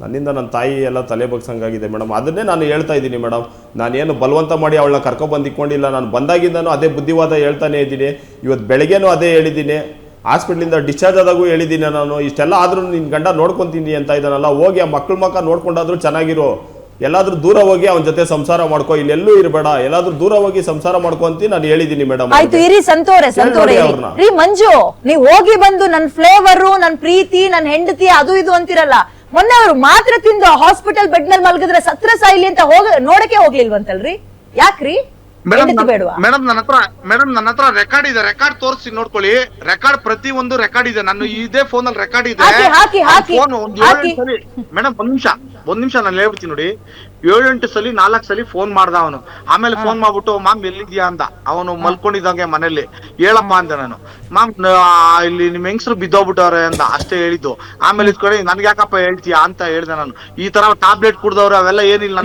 ನನ್ನಿಂದ ನನ್ನ ತಾಯಿ ಎಲ್ಲ ತಲೆ ಬಗ್ಸಂಗಾಗಿದೆ ಮೇಡಮ್. ಅದನ್ನೇ ನಾನು ಹೇಳ್ತಾ ಇದ್ದೀನಿ ಮೇಡಮ್. ನಾನೇನು ಬಲವಂತ ಮಾಡಿ ಅವಳನ್ನ ಕರ್ಕೊಬಂದು ಇಟ್ಕೊಂಡಿಲ್ಲ. ನಾನು ಬಂದಾಗಿಂದನೂ ಅದೇ ಬುದ್ಧಿವಾದ ಹೇಳ್ತಾನೆ ಇದ್ದೀನಿ. ಇವತ್ತು ಬೆಳಗ್ಗೆನೂ ಅದೇ ಹೇಳಿದ್ದೀನಿ. ಹಾಸ್ಪಿಟ್ಲಿಂದ ಡಿಸ್ಚಾರ್ಜ್ ಆದಾಗೂ ಹೇಳಿದ್ದೀನಿ ನಾನು. ಇಷ್ಟೆಲ್ಲ ಆದರೂ ನಿನ್ನ ಗಂಡ ನೋಡ್ಕೊತೀನಿ ಅಂತ ಇದ್ದಾನಲ್ಲ, ಹೋಗಿ ಆ ಮಕ್ಕಳ ಮಕ್ಕ ನೋಡ್ಕೊಂಡಾದ್ರೂ ಚೆನ್ನಾಗಿರೋ. ಎಲ್ಲಾದ್ರೂ ದೂರ ಹೋಗಿ ಅವನ ಜೊತೆ ಸಂಸಾರ ಮಾಡ್ಕೋ, ಇಲ್ಲೆಲ್ಲೂ ಇರಬೇಡ, ಎಲ್ಲಾದ್ರೂ ದೂರ ಹೋಗಿ ಸಂಸಾರ ಮಾಡ್ಕೊ ಅಂತ ನಾನು ಹೇಳಿದ್ದೀನಿ ಮೇಡಮ್. ಆಯ್ತು ಇರಿ ಸಂತೋರೆ ರೀ ಮಂಜು, ನೀವ್ ಹೋಗಿ ಬಂದು ನನ್ ಫ್ಲೇವರು, ನನ್ ಪ್ರೀತಿ, ನನ್ ಹೆಂಡತಿ ಅದು ಇದು ಅಂತಿರಲ್ಲ. ಮೊನ್ನೆ ಅವರು ಮಾತ್ರ ತಿಂದು ಹಾಸ್ಪಿಟಲ್ ಬೆಡ್ ಮೇಲೆ ಮಲಗಿದ್ರೆ ಸತ್ರ ಸಾಯಿಲಿ ಅಂತ ನೋಡಕ್ಕೆ ಹೋಗ್ಲಿಲ್ವಂತಲ್ರಿ? ಯಾಕ್ರಿ? ಮೇಡಮ್ ನನ್ನ ಹತ್ರ ರೆಕಾರ್ಡ್ ಇದೆ, ರೆಕಾರ್ಡ್ ತೋರಿಸಿ ನೋಡ್ಕೊಳ್ಳಿ. ರೆಕಾರ್ಡ್ ಪ್ರತಿ ಒಂದು ರೆಕಾರ್ಡ್ ಇದೆ. ನಾನು ಇದೇ ಫೋನ್ ಅಲ್ಲಿ ರೆಕಾರ್ಡ್ ಇದೆ. ಫೋನ್ ಮೇಡಮ್ ಒಂದ್ ನಿಮಿಷ ನಾನು ಹೇಳ್ಬಿಡ್ತೀನಿ ನೋಡಿ. 7-8 ಸಲಿ 4 ಸಲಿ ಫೋನ್ ಮಾಡ್ದ ಅವನು. ಆಮೇಲೆ ಫೋನ್ ಮಾಡ್ಬಿಟ್ಟು ಮಾಮ್ ಎಲ್ಲಿದ್ಯಾ ಅಂದ. ಅವನು ಮಲ್ಕೊಂಡಿದ್ದಂಗೆ ಮನೇಲಿ. ಹೇಳಪ್ಪ ಅಂದೆ ನಾನು. ಮಾಮ್ ಇಲ್ಲಿ ನಿಮ್ ಹೆಂಗಸರು ಬಿದ್ದೋಗ್ಬಿಟ್ಟವ್ರೆ ಅಂದ. ಅಷ್ಟೇ ಹೇಳಿದ್ದು. ಆಮೇಲೆ ಇದ್ಕೊಡಿ ನನ್ಗೆ ಯಾಕಪ್ಪ ಹೇಳ್ತೀಯಾ ಅಂತ ಹೇಳ್ದೆ ನಾನು. ಈ ತರ ಟ್ಯಾಬ್ಲೆಟ್ ಕುಡ್ದವ್ರೆ ಅವೆಲ್ಲ ಏನಿಲ್ಲ.